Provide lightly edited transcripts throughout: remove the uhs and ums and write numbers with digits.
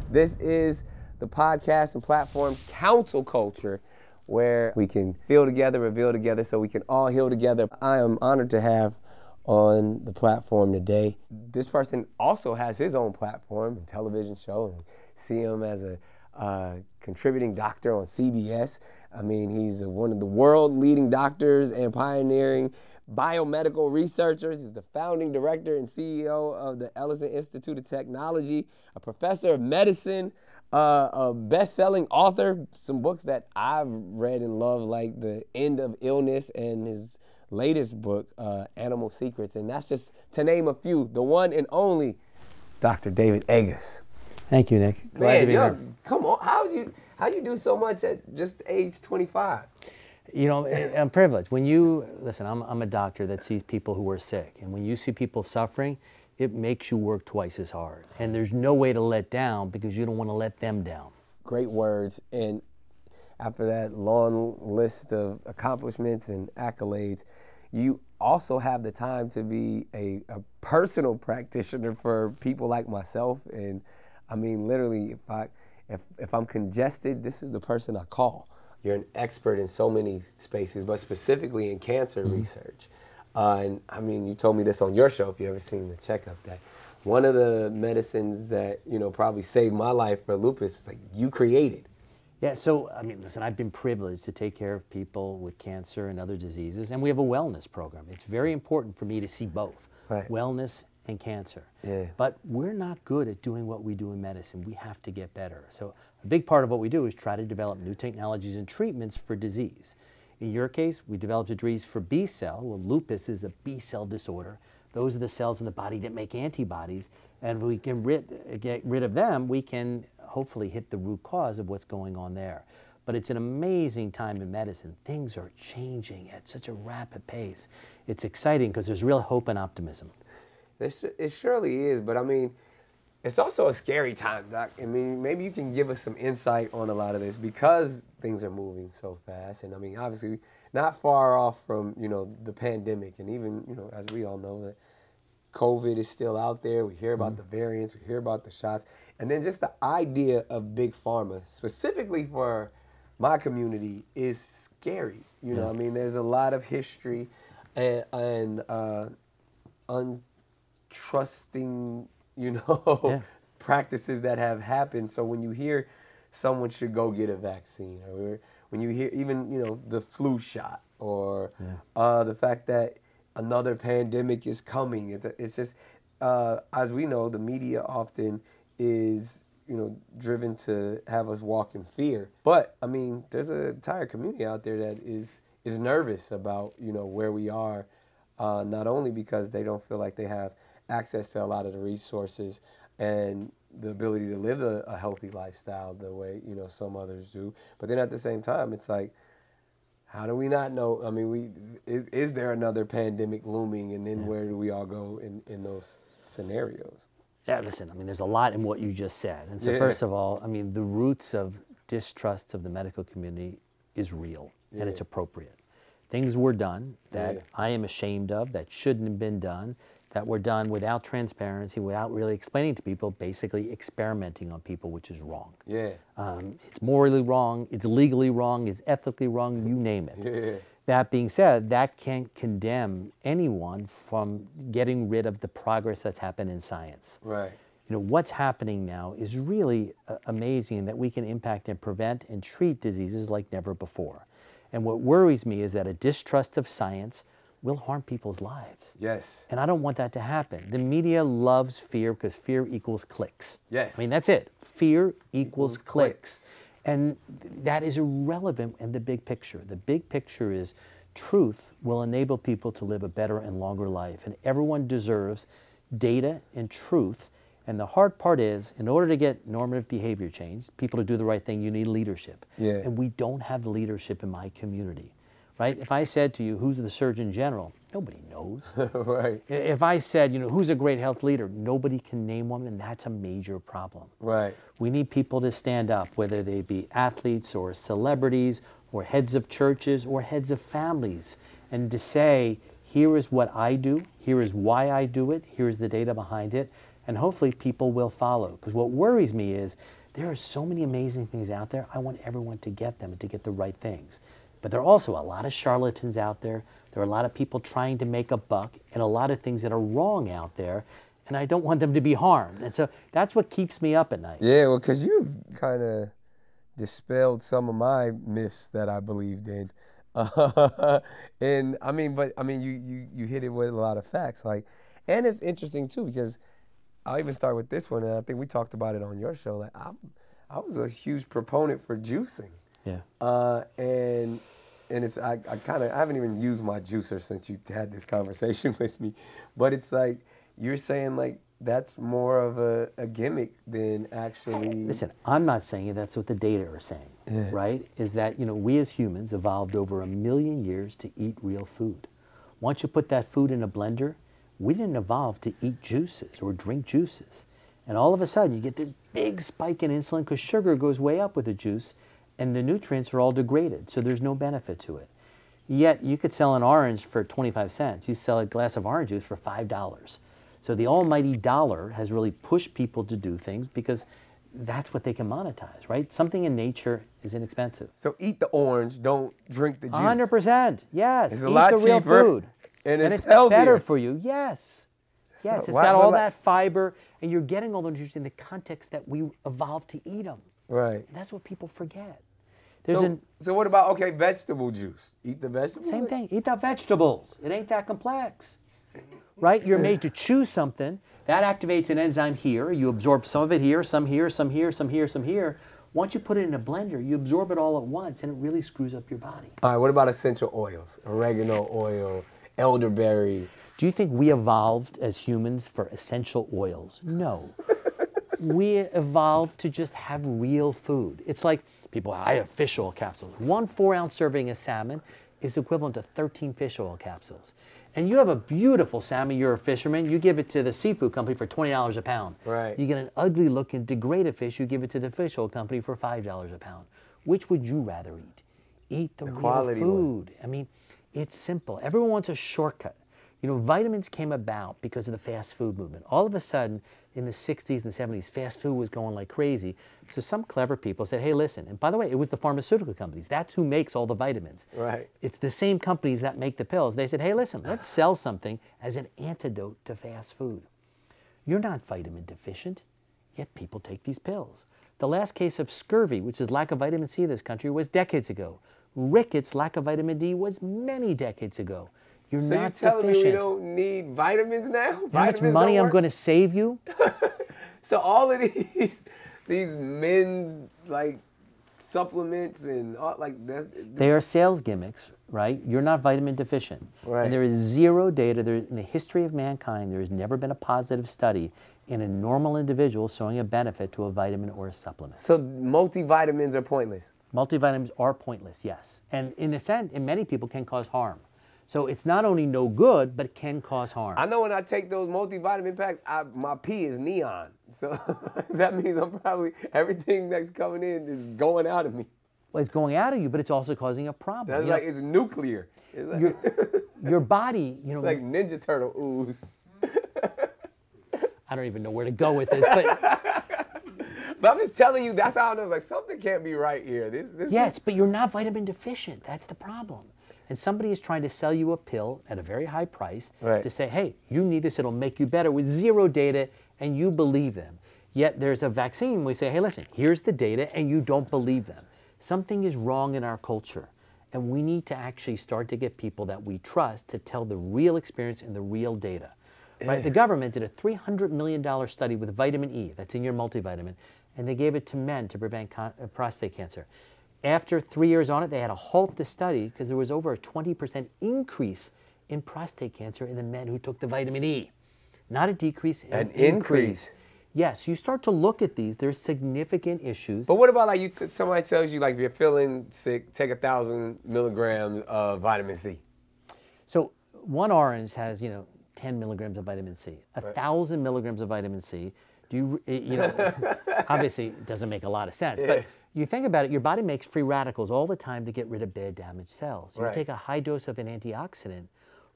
This is the podcast and platform Counsel Culture, where we can feel together, reveal together, so we can all heal together. I am honored to have on the platform today. This person also has his own platform and television show. And see him as a contributing doctor on CBS. I mean, he's one of the world-leading doctors and pioneering biomedical researchers. He's the founding director and CEO of the Ellison Institute of Technology, a professor of medicine, a best-selling author, some books that I've read and love, like The End of Illness and his latest book, Animal Secrets. And that's just to name a few. The one and only Dr. David Agus. Thank you, Nick. Glad to be here. Come on, how you do so much at just age 25? You know, I'm privileged. When you, listen, I'm a doctor that sees people who are sick. And when you see people suffering, it makes you work twice as hard. And there's no way to let down because you don't want to let them down. Great words. And after that long list of accomplishments and accolades, you also have the time to be a personal practitioner for people like myself. And I mean, literally, if I'm congested, this is the person I call. You're an expert in so many spaces, but specifically in cancer research. And I mean, you told me this on your show, if you ever seen the checkup, that one of the medicines that, you know, probably saved my life for lupus is like you created. Yeah, so, I mean, listen, I've been privileged to take care of people with cancer and other diseases, and we have a wellness program. It's very important for me to see both, right, wellness and cancer. Yeah. But we're not good at doing what we do in medicine. We have to get better. So a big part of what we do is try to develop new technologies and treatments for disease. In your case, we developed a disease for B cell. Well, lupus is a B cell disorder. Those are the cells in the body that make antibodies, and if we can get rid of them, we can hopefully hit the root cause of what's going on there. But it's an amazing time in medicine. Things are changing at such a rapid pace. It's exciting because there's real hope and optimism. It surely is, but I mean, it's also a scary time, Doc. I mean, maybe you can give us some insight on a lot of this because things are moving so fast. And I mean, obviously, not far off from, you know, the pandemic. And even, you know, as we all know, that COVID is still out there. We hear about the variants, we hear about the shots. And then just the idea of Big Pharma, specifically for my community, is scary. You know, I mean, there's a lot of history and untrusting, you know, practices that have happened. So when you hear someone should go get a vaccine, or when you hear even, you know, the flu shot, or the fact that another pandemic is coming, it's just, as we know, the media often is, you know, driven to have us walk in fear. But I mean, there's an entire community out there that is nervous about, you know, where we are, not only because they don't feel like they have access to a lot of the resources and the ability to live a healthy lifestyle the way, you know, some others do, but then at the same time, it's like, how do we not know? I mean, is there another pandemic looming, and then where do we all go in those scenarios? Yeah, listen, I mean, there's a lot in what you just said. And so first of all, I mean, the roots of distrust of the medical community is real, and it's appropriate. Things were done that I am ashamed of, that shouldn't have been done, that were done without transparency, without really explaining to people, basically experimenting on people, which is wrong. It's morally wrong, it's legally wrong, it's ethically wrong, you name it. That being said, that can't condemn anyone from getting rid of the progress that's happened in science. Right. You know, what's happening now is really amazing, that we can impact and prevent and treat diseases like never before. And what worries me is that a distrust of science will harm people's lives. Yes. And I don't want that to happen. The media loves fear because fear equals clicks. Yes. I mean, that's it. Fear equals clicks. And that is irrelevant in the big picture. The big picture is truth will enable people to live a better and longer life. And everyone deserves data and truth. And the hard part is, in order to get normative behavior change, people to do the right thing, you need leadership. And we don't have leadership in my community. Right? If I said to you, who's the Surgeon General? Nobody knows. Right. If I said, you know, who's a great health leader? Nobody can name one, and that's a major problem. Right. We need people to stand up, whether they be athletes or celebrities or heads of churches or heads of families, and to say, here is what I do, Here is why I do it. Here's the data behind it. And hopefully people will follow. Because what worries me is there are so many amazing things out there. I want everyone to get them and to get the right things. But there are also a lot of charlatans out there. There are a lot of people trying to make a buck and a lot of things that are wrong out there. And I don't want them to be harmed. And so that's what keeps me up at night. Yeah, well, because you've kind of dispelled some of my myths that I believed in. And I mean, you hit it with a lot of facts. Like, and it's interesting too, because I'll even start with this one, and I think we talked about it on your show. Like, I was a huge proponent for juicing. Yeah. And it's I haven't even used my juicer since you had this conversation with me, but it's like you're saying like that's more of a gimmick than actually. Listen, I'm not saying it. That's what the data are saying, right? Is that, you know, we as humans evolved over 1 million years to eat real food. Once you put that food in a blender, we didn't evolve to eat juices or drink juices. And all of a sudden, you get this big spike in insulin because sugar goes way up with the juice, and the nutrients are all degraded, so there's no benefit to it. Yet, you could sell an orange for 25 cents. You sell a glass of orange juice for $5. So the almighty dollar has really pushed people to do things because that's what they can monetize, right? Something in nature is inexpensive. So eat the orange, don't drink the juice. 100%, yes. It's a lot the real cheaper, food. and it's better healthier for you, yes. Yes, So it's why- got but all like- that fiber, and you're getting all those nutrients in the context that we evolved to eat them. Right. And that's what people forget. So what about, okay, vegetable juice? Eat the vegetables? Same thing, eat the vegetables. It ain't that complex, right? You're made to chew something. That activates an enzyme here. You absorb some of it here, some here, some here, some here, some here. Once you put it in a blender, you absorb it all at once, and it really screws up your body. All right, what about essential oils? Oregano oil, elderberry. Do you think we evolved as humans for essential oils? No. We evolved to just have real food. It's like people, I have fish oil capsules. 1 4-ounce serving of salmon is equivalent to 13 fish oil capsules. And you have a beautiful salmon, you're a fisherman, you give it to the seafood company for $20 a pound. Right. You get an ugly looking degraded fish, you give it to the fish oil company for $5 a pound. Which would you rather eat? Eat the real quality food. I mean, it's simple. Everyone wants a shortcut. You know, vitamins came about because of the fast food movement. All of a sudden, in the 60s and 70s, fast food was going like crazy. So some clever people said, hey, listen, and by the way, it was the pharmaceutical companies. That's who makes all the vitamins. Right. It's the same companies that make the pills. They said, hey, listen, let's sell something as an antidote to fast food. You're not vitamin deficient, yet people take these pills. The last case of scurvy, which is lack of vitamin C in this country, was decades ago. Rickets, lack of vitamin D, was many decades ago. You're So not you're telling deficient. me we don't need vitamins now? You know how much Vitamins money don't I'm work? going to save you? So all of these men's like supplements and all, like that's They are sales gimmicks, right? You're not vitamin deficient. Right. And there is zero data. In the history of mankind, there has never been a positive study in a normal individual showing a benefit to a vitamin or a supplement. so multivitamins are pointless. Multivitamins are pointless, yes. And in effect, in many people can cause harm. So it's not only no good, but it can cause harm. I know when I take those multivitamin packs, my pee is neon. So that means I'm probably, everything that's coming in is going out of me. Well, it's going out of you, but it's also causing a problem. That's You like, know, it's nuclear. It's like, your body, you know, it's like Ninja Turtle ooze. I don't even know where to go with this, but But I'm just telling you, that's how I know. It's like, something can't be right here. This yes, but you're not vitamin deficient. That's the problem. And somebody is trying to sell you a pill at a very high price Right. to say, hey, you need this, it'll make you better, with zero data, and you believe them. Yet there's a vaccine, we say, hey, listen, here's the data, and you don't believe them. Something is wrong in our culture, and we need to actually start to get people that we trust to tell the real experience and the real data. Right? The government did a $300 million study with vitamin E, that's in your multivitamin, and they gave it to men to prevent prostate cancer. After 3 years on it, they had to halt the study because there was over a 20% increase in prostate cancer in the men who took the vitamin E. Not a decrease, An increase. Yes, you start to look at these, there's significant issues. But what about like somebody tells you like if you're feeling sick, take 1,000 milligrams of vitamin C. So one orange has, 10 milligrams of vitamin C. 1,000 milligrams of vitamin C. Do you obviously it doesn't make a lot of sense, but you think about it, your body makes free radicals all the time to get rid of bad damaged cells. You Right. take a high dose of an antioxidant,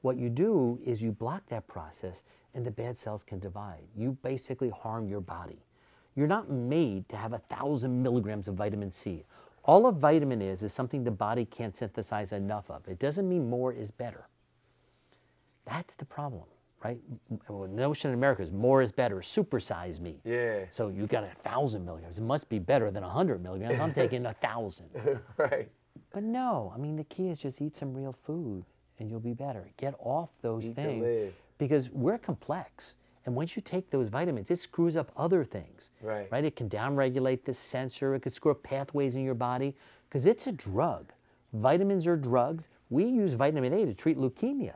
what you do is you block that process and the bad cells can divide. You basically harm your body. You're not made to have 1,000 milligrams of vitamin C. All a vitamin is something the body can't synthesize enough of. It doesn't mean more is better. That's the problem, right? The notion in America is more is better, supersize me. Yeah. So you got 1,000 milligrams. It must be better than 100 milligrams. I'm taking 1,000. Right. But no, I mean, the key is just eat some real food and you'll be better. Get off those Eat to things live. because we're complex. And once you take those vitamins, it screws up other things. Right. Right? It can downregulate the sensor. It could screw up pathways in your body because it's a drug. Vitamins are drugs. We use vitamin A to treat leukemia.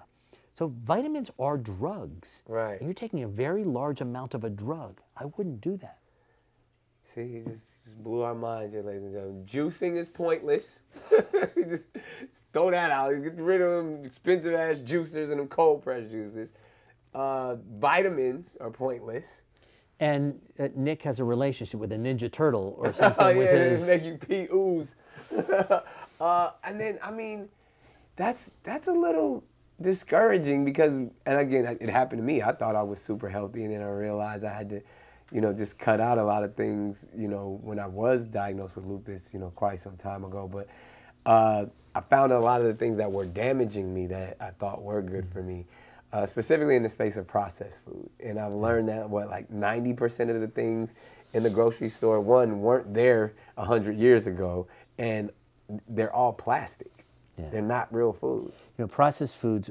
So vitamins are drugs. Right. And you're taking a very large amount of a drug. I wouldn't do that. See, he just blew our minds here, ladies and gentlemen. Juicing is pointless. just throw that out. Get rid of them expensive-ass juicers and them cold-pressed juices. Vitamins are pointless. And Nick has a relationship with a Ninja Turtle or something Oh, yeah, with his... they make you pee ooze. And then, I mean, that's a little discouraging because, and again, it happened to me. I thought I was super healthy, and then I realized I had to, just cut out a lot of things, when I was diagnosed with lupus, quite some time ago. But I found a lot of the things that were damaging me that I thought were good for me. Specifically in the space of processed food. And I've learned that, like 90% of the things in the grocery store, weren't there 100 years ago, and they're all plastic. Yeah. They're not real food. Processed foods,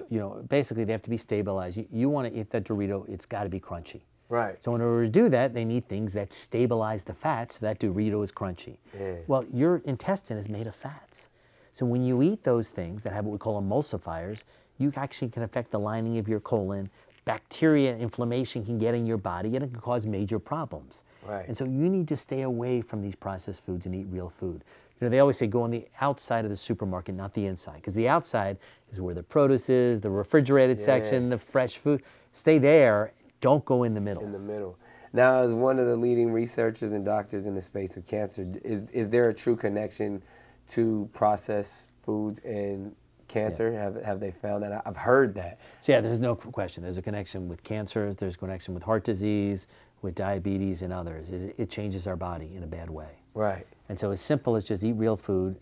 basically they have to be stabilized. You want to eat that Dorito, it's got to be crunchy. Right. So in order to do that, they need things that stabilize the fat so that Dorito is crunchy. Yeah. Well, your intestine is made of fats. So when you eat those things that have what we call emulsifiers, you actually can affect the lining of your colon. Bacteria inflammation can get in your body and it can cause major problems. Right. And so you need to stay away from these processed foods and eat real food. They always say go on the outside of the supermarket, not the inside, because the outside is where the produce is, the refrigerated section, the fresh food. Stay there. Don't go in the middle. In the middle. Now, as one of the leading researchers and doctors in the space of cancer, is there a true connection to processed foods and cancer? Yeah. Have they found that? I've heard that. So yeah, there's no question. There's a connection with cancers. There's a connection with heart disease, with diabetes, and others. It changes our body in a bad way. Right. And so as simple as just eat real food,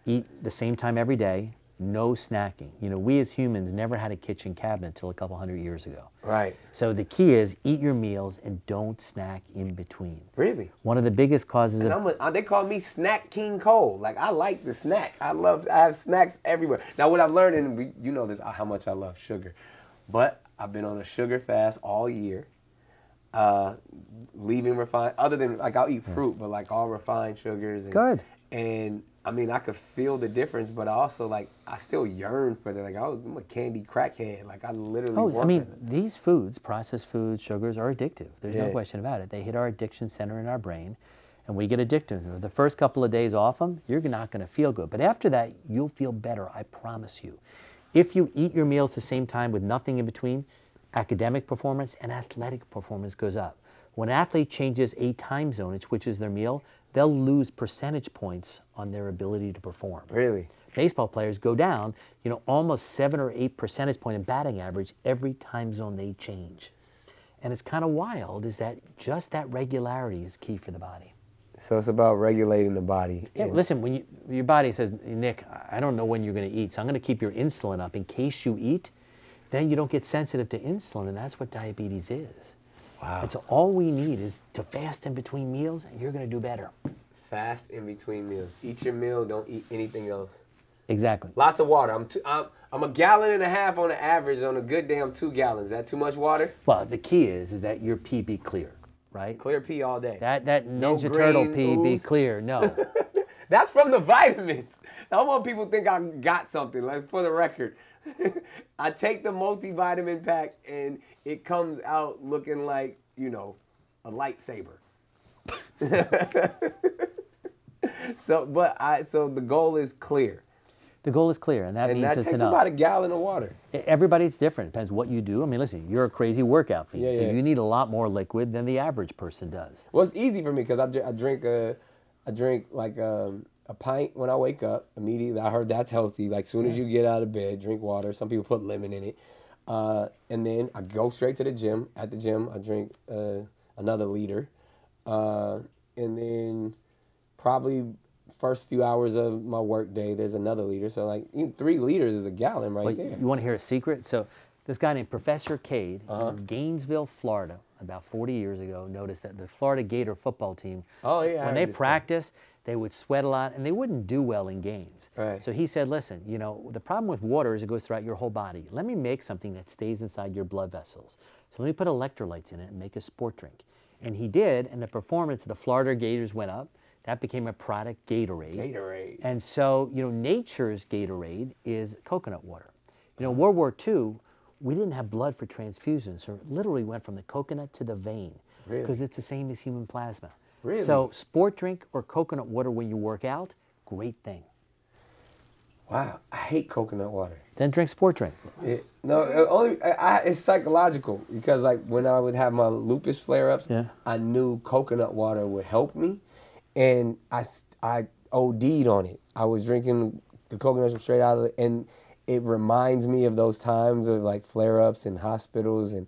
eat the same time every day, no snacking. We as humans never had a kitchen cabinet until a couple hundred years ago. Right. So the key is eat your meals and don't snack in between. Really? One of the biggest causes they call me Snack King Cole. Like, I like the snack. I have snacks everywhere. Now, what I've learned, and you know this, how much I love sugar, but I've been on a sugar fast all year. Leaving refined, other than, like, I'll eat fruit, but like all refined sugars. Good. And I mean, I could feel the difference, but also, like, I still yearn for that. Like, I'm a candy crackhead. Like, I literally these foods, processed foods, sugars are addictive. There's no question about it. They hit our addiction center in our brain, and we get addicted to them. The first couple of days off them, you're not going to feel good. But after that, you'll feel better, I promise you. If you eat your meals the same time with nothing in between, academic performance and athletic performance goes up. When an athlete changes a time zone and switches their meal, they'll lose percentage points on their ability to perform. Really? Baseball players go down, almost 7 or 8 percentage point in batting average every time zone they change. And it's kind of wild is that just that regularity is key for the body. So it's about regulating the body. Yeah, listen, when your body says, Nick, I don't know when you're going to eat, so I'm going to keep your insulin up in case you eat, then you don't get sensitive to insulin, and that's what diabetes is. Wow. And so all we need is to fast in between meals, and you're going to do better. Fast in between meals. Eat your meal, don't eat anything else. Exactly. Lots of water. I'm a gallon and a half on the average. On a good day, I'm 2 gallons. Is that too much water? Well, the key is that your pee be clear, right? Clear pee all day. That Ninja Turtle pee be clear. No. That's from the vitamins. I don't want people to think I got something. Like, for the record. I take the multivitamin pack and it comes out looking like, a lightsaber. So the goal is clear. The goal is clear, and that means it's enough. And that takes about a gallon of water. Everybody, it's different. It depends what you do. I mean, listen, you're a crazy workout fiend, so you need a lot more liquid than the average person does. Well, it's easy for me because I drink like a pint when I wake up. Immediately, I heard that's healthy. Like, soon as you get out of bed, drink water. Some people put lemon in it. And then I go straight to the gym. At the gym, I drink another liter. And then probably first few hours of my work day, there's another liter. So, like, even 3 liters is a gallon right there. You want to hear a secret? So this guy named Professor Cade in Gainesville, Florida, about 40 years ago, noticed that the Florida Gator football team, when they practiced, they would sweat a lot and they wouldn't do well in games. Right. So he said, listen, you know, the problem with water is it goes throughout your whole body. Let me make something that stays inside your blood vessels. So let me put electrolytes in it and make a sport drink. And he did, and the performance of the Florida Gators went up. That became a product, Gatorade. Gatorade. And so, you know, nature's Gatorade is coconut water. You know, World War II, we didn't have blood for transfusions, so it literally went from the coconut to the vein. Really? Because it's the same as human plasma. Really? So sport drink or coconut water when you work out, great thing. Wow, I hate coconut water. Then drink sport drink. It's psychological, because like when I would have my lupus flare-ups, I knew coconut water would help me, and I OD'd on it. I was drinking the coconut straight out of it, and it reminds me of those times of like flare-ups in hospitals, and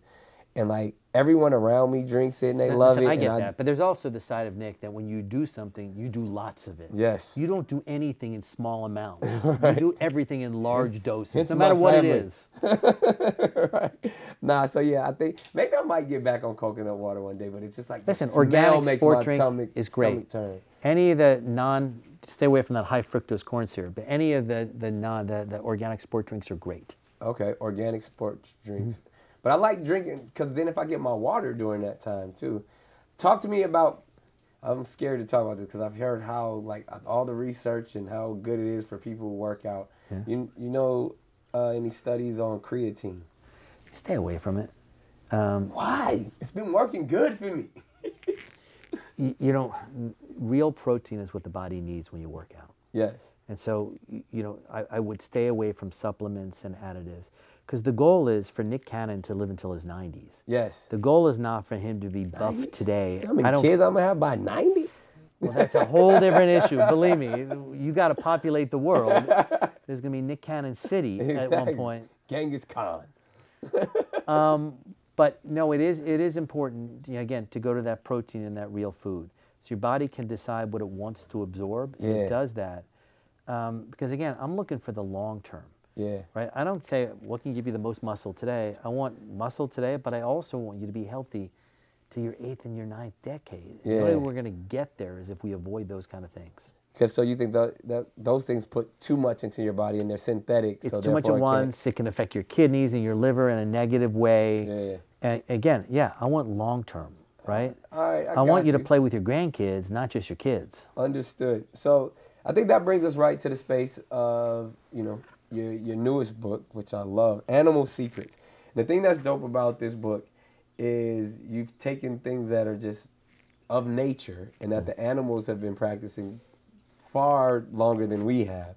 like everyone around me drinks it and they love it. I get that, but there's also the side of Nick that when you do something, you do lots of it. Yes. You don't do anything in small amounts. Right. You do everything in large doses, no matter what it is. Right. Nah, so yeah, I think maybe I might get back on coconut water one day, but it's just like, listen, the smell organic makes sport my drink is great. turn. Any of the stay away from that high fructose corn syrup, but any of the organic sport drinks are great. Okay, organic sports drinks. But I like drinking, because then if I get my water during that time too. Talk to me about, I'm scared to talk about this because I've heard how, like, all the research and how good it is for people who work out. Yeah. You know any studies on creatine? Stay away from it. Why? It's been working good for me. You know, real protein is what the body needs when you work out. Yes. And so, you know, I would stay away from supplements and additives, because the goal is for Nick Cannon to live until his 90s. Yes. The goal is not for him to be buff today. How many kids I'm going to have by 90? Well, that's a whole different issue. Believe me, you got to populate the world. There's going to be Nick Cannon City at one point. Genghis Khan. But no, it is important, you know, again, to go to that protein and that real food. So your body can decide what it wants to absorb, and it does that. Because again, I'm looking for the long term. Yeah. Right? I don't say what can give you the most muscle today. I want muscle today, but I also want you to be healthy to your 8th and your 9th decade. Yeah. The only way we're going to get there is if we avoid those kind of things. Because so you think that those things put too much into your body and they're synthetic. It's so too much at once. It can affect your kidneys and your liver in a negative way. Yeah. And again, I want long term, right? All right, I want you to play with your grandkids, not just your kids. Understood. So I think that brings us right to the space of, you know, your newest book, which I love, Animal Secrets. And the thing that's dope about this book is you've taken things that are just of nature and that the animals have been practicing far longer than we have.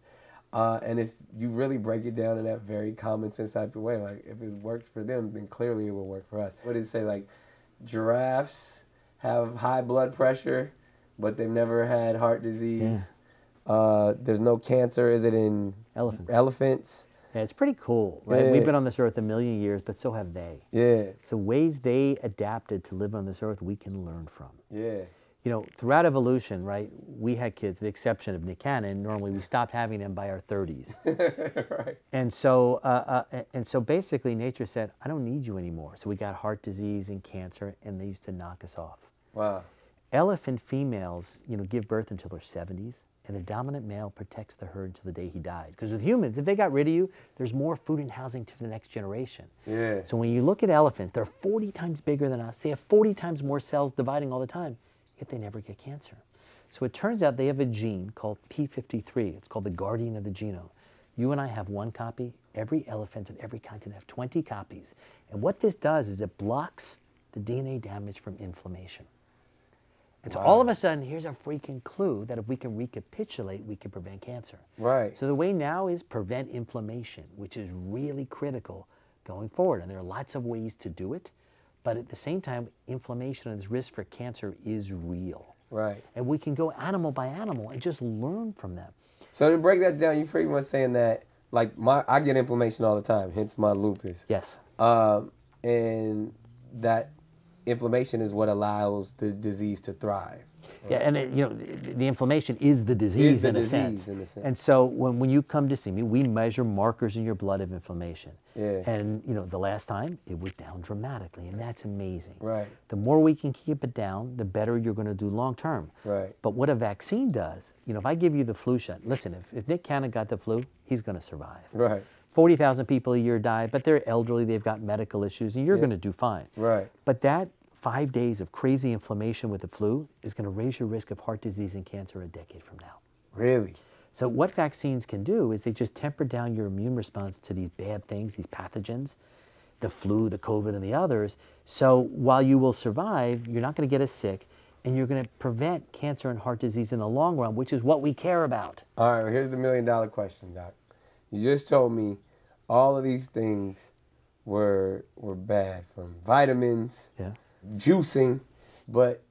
And you really break it down in that very common sense type of way. Like, if it works for them, then clearly it will work for us. What did it say? Like, giraffes have high blood pressure, but they've never had heart disease. There's no cancer, is it, in elephants? Yeah, it's pretty cool, right? We've been on this earth a million years, but so have they. Yeah. So ways they adapted to live on this earth, we can learn from. Yeah. You know, throughout evolution, right, we had kids, the exception of Nick Cannon. Normally, we stopped having them by our 30s. Right. And so basically, nature said, I don't need you anymore. So we got heart disease and cancer, and they used to knock us off. Wow. Elephant females, you know, give birth until their 70s, and the dominant male protects the herd until the day he died. Because with humans, if they got rid of you, there's more food and housing to the next generation. Yeah. So when you look at elephants, they're 40 times bigger than us. They have 40 times more cells dividing all the time, yet they never get cancer. So it turns out they have a gene called P53. It's called the guardian of the genome. You and I have one copy. Every elephant on every continent have 20 copies. And what this does is it blocks the DNA damage from inflammation. And so all of a sudden, here's a freaking clue that if we can recapitulate, we can prevent cancer. Right. So the way now is prevent inflammation, which is really critical going forward. And there are lots of ways to do it. But at the same time, inflammation and its risk for cancer is real. Right. And we can go animal by animal and just learn from them. So to break that down, you're pretty much saying that, like, I get inflammation all the time, hence my lupus. Yes. And that inflammation is what allows the disease to thrive. Yeah, and the inflammation is the disease, in a sense. And so when you come to see me, we measure markers in your blood of inflammation. Yeah. And the last time it was down dramatically, and that's amazing. Right. The more we can keep it down, the better you're going to do long term. Right. But what a vaccine does, if I give you the flu shot, listen, if Nick Cannon got the flu, he's going to survive. Right. 40,000 people a year die, but they're elderly, they've got medical issues, and you're going to do fine. Right. But that 5 days of crazy inflammation with the flu is going to raise your risk of heart disease and cancer a decade from now. Really? So what vaccines can do is they just temper down your immune response to these bad things, these pathogens, the flu, the COVID, and the others. So while you will survive, you're not going to get as sick, and you're going to prevent cancer and heart disease in the long run, which is what we care about. All right, well, here's the $1 million question, Doc. You just told me all of these things were bad, from vitamins, juicing, but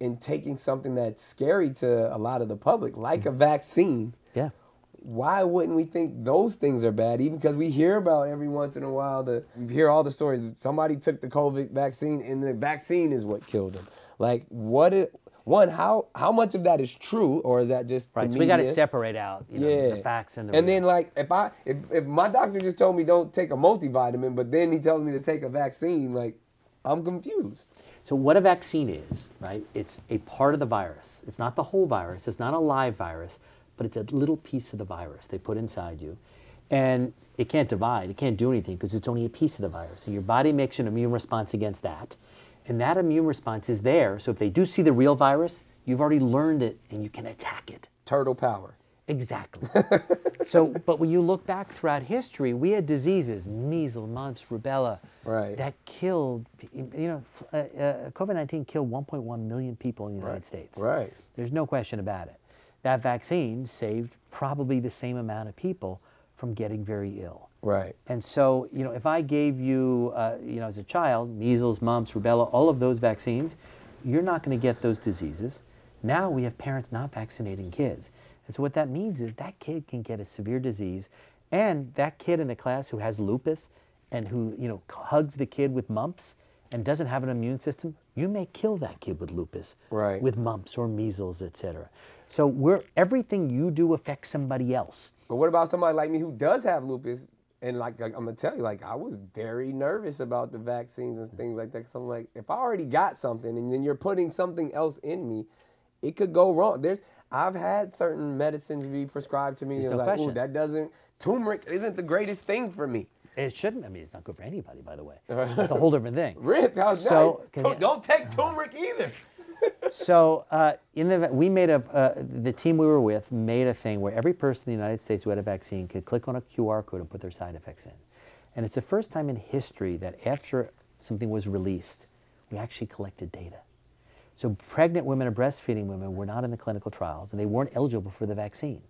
in taking something that's scary to a lot of the public, like a vaccine, why wouldn't we think those things are bad? Even because we hear about every once in a while, we hear all the stories. Somebody took the COVID vaccine and the vaccine is what killed them. Like, how much of that is true, or is that just right? So we got to separate out the facts and the and then, like, if my doctor just told me don't take a multivitamin, but then he tells me to take a vaccine, like, I'm confused. So what a vaccine is, right? It's a part of the virus. It's not the whole virus. It's not a live virus, but it's a little piece of the virus they put inside you. And it can't divide. It can't do anything because it's only a piece of the virus. And your body makes an immune response against that. And that immune response is there. So if they do see the real virus, you've already learned it and you can attack it. Turtle power. Exactly. But when you look back throughout history, we had diseases, measles, mumps, rubella, that killed, COVID-19 killed 1.1 million people in the United States. Right. There's no question about it. That vaccine saved probably the same amount of people from getting very ill. Right. And so, if I gave you, as a child, measles, mumps, rubella, all of those vaccines, you're not going to get those diseases. Now we have parents not vaccinating kids. And so what that means is that kid can get a severe disease, and that kid in the class who has lupus and who, hugs the kid with mumps and doesn't have an immune system, you may kill that kid with lupus, with mumps or measles, etc. So everything you do affects somebody else. But what about somebody like me who does have lupus? And I'm going to tell you, I was very nervous about the vaccines and things like that. Because I'm like, if I already got something and then you're putting something else in me, it could go wrong. I've had certain medicines be prescribed to me. There's and no question. Turmeric isn't the greatest thing for me. It shouldn't. I mean, it's not good for anybody, by the way. That's a whole different thing. Rip, don't take turmeric either. So the team we were with made a thing where every person in the United States who had a vaccine could click on a QR code and put their side effects in. And it's the first time in history that after something was released, we actually collected data. So pregnant women and breastfeeding women were not in the clinical trials, and they weren't eligible for the vaccine.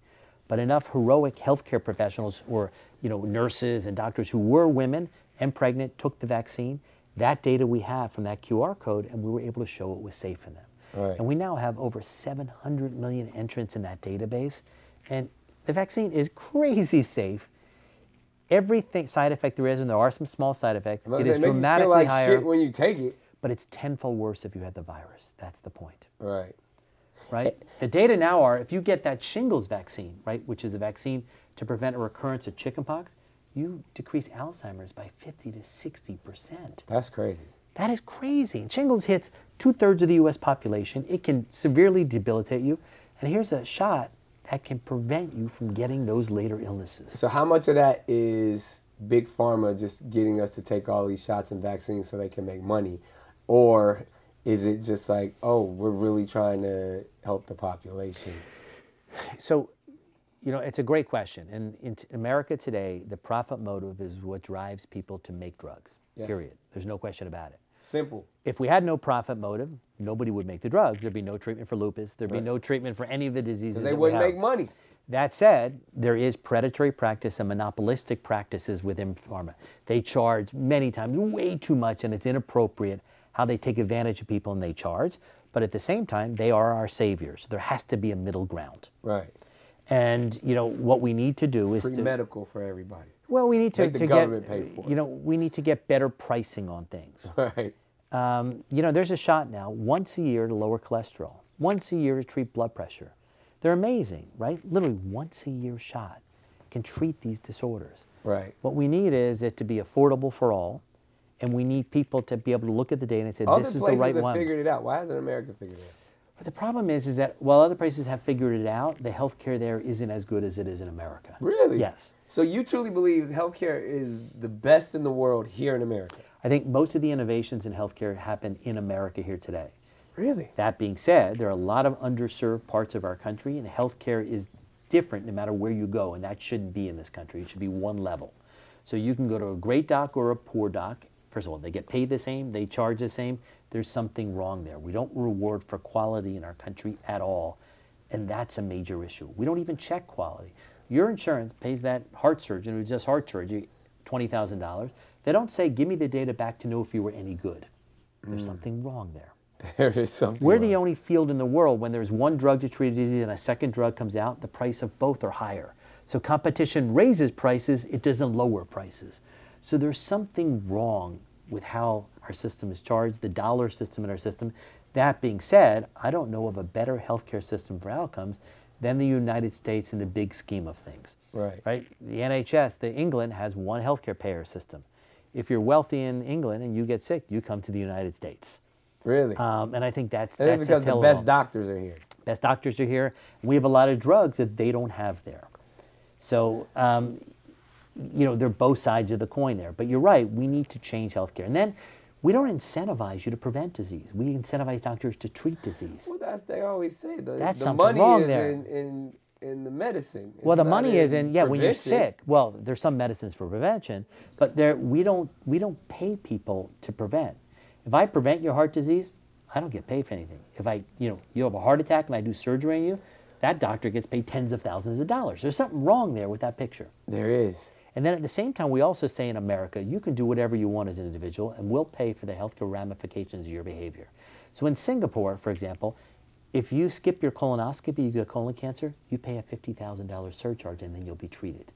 But enough heroic healthcare professionals, or nurses and doctors who were women and pregnant, took the vaccine. That data we have from that QR code, and we were able to show it was safe in them. Right. And we now have over 700 million entrants in that database, and the vaccine is crazy safe. Everything side effect there is, and there are some small side effects, it is dramatically higher. Shit when you take it. But it's tenfold worse if you had the virus. That's the point. Right. Right? The data now are, if you get that shingles vaccine, right, which is a vaccine to prevent a recurrence of chickenpox, you decrease Alzheimer's by 50 to 60%. That's crazy. That is crazy. And shingles hits 2/3 of the U.S. population. It can severely debilitate you. And here's a shot that can prevent you from getting those later illnesses. So how much of that is Big Pharma just getting us to take all these shots and vaccines so they can make money? Or is it just like, oh, we're really trying to help the population? So, it's a great question. And in America today, the profit motive is what drives people to make drugs, period. There's no question about it. Simple. If we had no profit motive, nobody would make the drugs. There'd be no treatment for lupus. There'd be no treatment for any of the diseases they wouldn't make money. That said, there is predatory practice and monopolistic practices within pharma. They charge many times way too much, and it's inappropriate how they take advantage of people and they charge. But at the same time, they are our saviors. There has to be a middle ground. Right. And, you know, what we need to do is free medical for everybody. Well, we need to, Make the government pay for it. You know, we need to get better pricing on things. Right. You know, there's a shot now once a year to lower cholesterol, once a year to treat blood pressure. They're amazing, right? Literally once a year shot can treat these disorders. Right. What we need is it to be affordable for all, and we need people to be able to look at the data and say, this is the right one. Other places have figured it out. Why hasn't America figured it out? But the problem is that while other places have figured it out, the healthcare there isn't as good as it is in America. Really? Yes. So you truly believe healthcare is the best in the world here in America? I think most of the innovations in healthcare happen in America here today. Really? That being said, there are a lot of underserved parts of our country, and healthcare is different no matter where you go, and that shouldn't be in this country. It should be one level. So you can go to a great doc or a poor doc. First of all, they get paid the same, they charge the same. There's something wrong there. We don't reward for quality in our country at all, and that's a major issue. We don't even check quality. Your insurance pays that heart surgeon who does heart surgery $20,000. They don't say, give me the data back to know if you were any good. There's something wrong there. There is something We're wrong. the only field in the world when there's one drug to treat a disease and a second drug comes out, the price of both are higher. So competition raises prices, it doesn't lower prices. So there's something wrong with how our system is charged, the dollar system in our system. That being said, I don't know of a better healthcare system for outcomes than the United States in the big scheme of things. Right. Right? The NHS, England has one healthcare payer system. If you're wealthy in England and you get sick, you come to the United States. Really? And I think that's because the best doctors are here. Best doctors are here. We have a lot of drugs that they don't have there. So, you know, they're both sides of the coin there. But you're right, we need to change healthcare. And then we don't incentivize you to prevent disease. We incentivize doctors to treat disease. Well, they always say, that's the something money wrong is there. in the medicine. It's well, the not money is in, when you're prevention. sick. Well, there's some medicines for prevention, but we don't pay people to prevent. If I prevent your heart disease, I don't get paid for anything. If you have a heart attack and I do surgery on you, that doctor gets paid tens of thousands of dollars. There's something wrong there with that picture. There is. And then at the same time, we also say in America, you can do whatever you want as an individual, and we'll pay for the healthcare ramifications of your behavior. So in Singapore, for example, if you skip your colonoscopy, you get colon cancer, you pay a $50,000 surcharge, and then you'll be treated.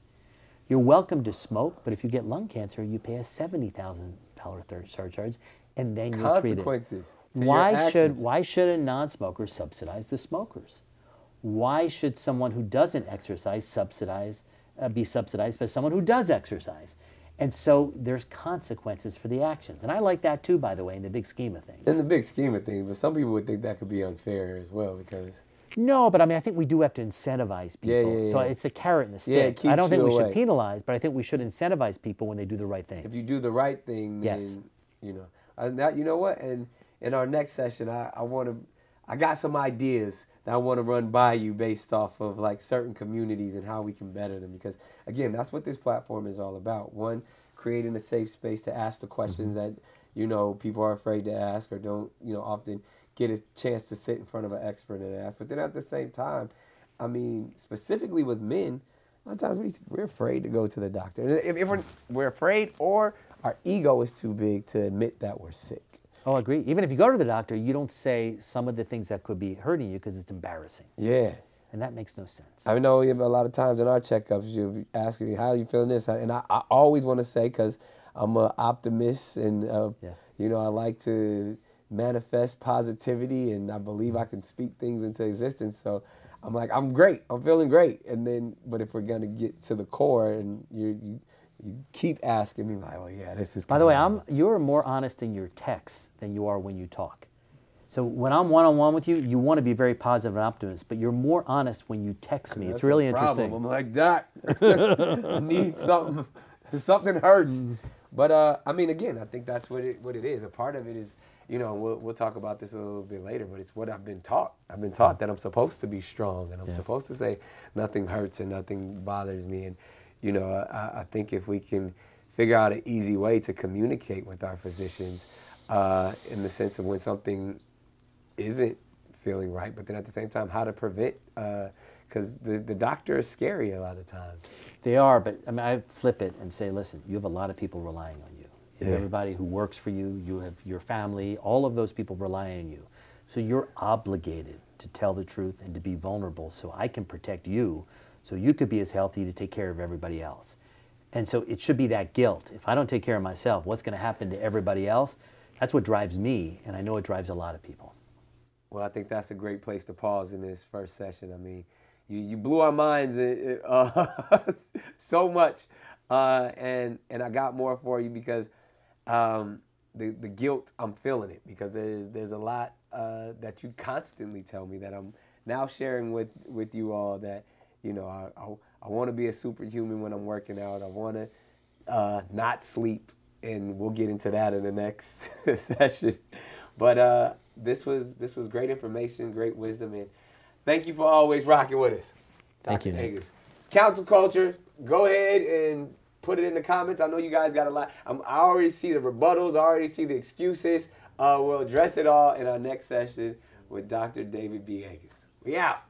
You're welcome to smoke, but if you get lung cancer, you pay a $70,000 surcharge, and then you're treated. Consequences to your actions. Why should a non-smoker subsidize the smokers? Why should someone who doesn't exercise be subsidized by someone who does exercise? And so there's consequences for the actions. And I like that too, by the way, in the big scheme of things. In the big scheme of things, but some people would think that could be unfair as well because... No, but I mean, I think we do have to incentivize people. Yeah. So it's the carrot and the stick. Yeah, it keeps I don't think you we should away. penalize, but I think we should incentivize people when they do the right thing. If you do the right thing, then, Yes. you know. Now, you know what? And in our next session, I got some ideas that I want to run by you based off of like certain communities and how we can better them. Because again, that's what this platform is all about. One, creating a safe space to ask the questions that, you know, people are afraid to ask or don't, you know, often get a chance to sit in front of an expert and ask. But then at the same time, I mean, specifically with men, a lot of times we're afraid to go to the doctor. If we're afraid or our ego is too big to admit that we're sick. Oh, I agree. Even if you go to the doctor, you don't say some of the things that could be hurting you because it's embarrassing. Yeah. And that makes no sense. I know a lot of times in our checkups, you'll be asking me, how are you feeling this? And I always want to say, because I'm an optimist and, you know, I like to manifest positivity and I believe I can speak things into existence. So I'm like, I'm great. I'm feeling great. And then, but if we're going to get to the core and you keep asking me like, oh yeah, this is. By the way, you're more honest in your texts than you are when you talk. So when I'm one-on-one with you, you want to be very positive and optimist, but you're more honest when you text me. It's really interesting. I'm like, Doc, I need something. Something hurts. But I mean, again, I think that's what it is. A part of it is, you know, we'll talk about this a little bit later, but it's what I've been taught. I've been taught that I'm supposed to be strong and I'm supposed to say nothing hurts and nothing bothers me. And you know, I think if we can figure out an easy way to communicate with our physicians in the sense of when something isn't feeling right, but then at the same time, how to prevent, because the doctor is scary a lot of times. They are, but I mean, I flip it and say, listen, you have a lot of people relying on you. You have everybody who works for you. You have your family. All of those people rely on you. So you're obligated to tell the truth and to be vulnerable so I can protect you, so you could be as healthy to take care of everybody else. And so it should be that guilt. If I don't take care of myself, what's going to happen to everybody else? That's what drives me, and I know it drives a lot of people. Well, I think that's a great place to pause in this first session. I mean, you blew our minds so much, and I got more for you because the guilt, I'm feeling it, because there's a lot that you constantly tell me that I'm now sharing with you all, that, you know, I want to be a superhuman when I'm working out. I want to not sleep, and we'll get into that in the next session. But this was great information, great wisdom, and thank you for always rocking with us. Thank you, Agus. It's Counsel Culture. Go ahead and put it in the comments. I know you guys got a lot. I already see the rebuttals. I already see the excuses. We'll address it all in our next session with Dr. David B. Agus. We out.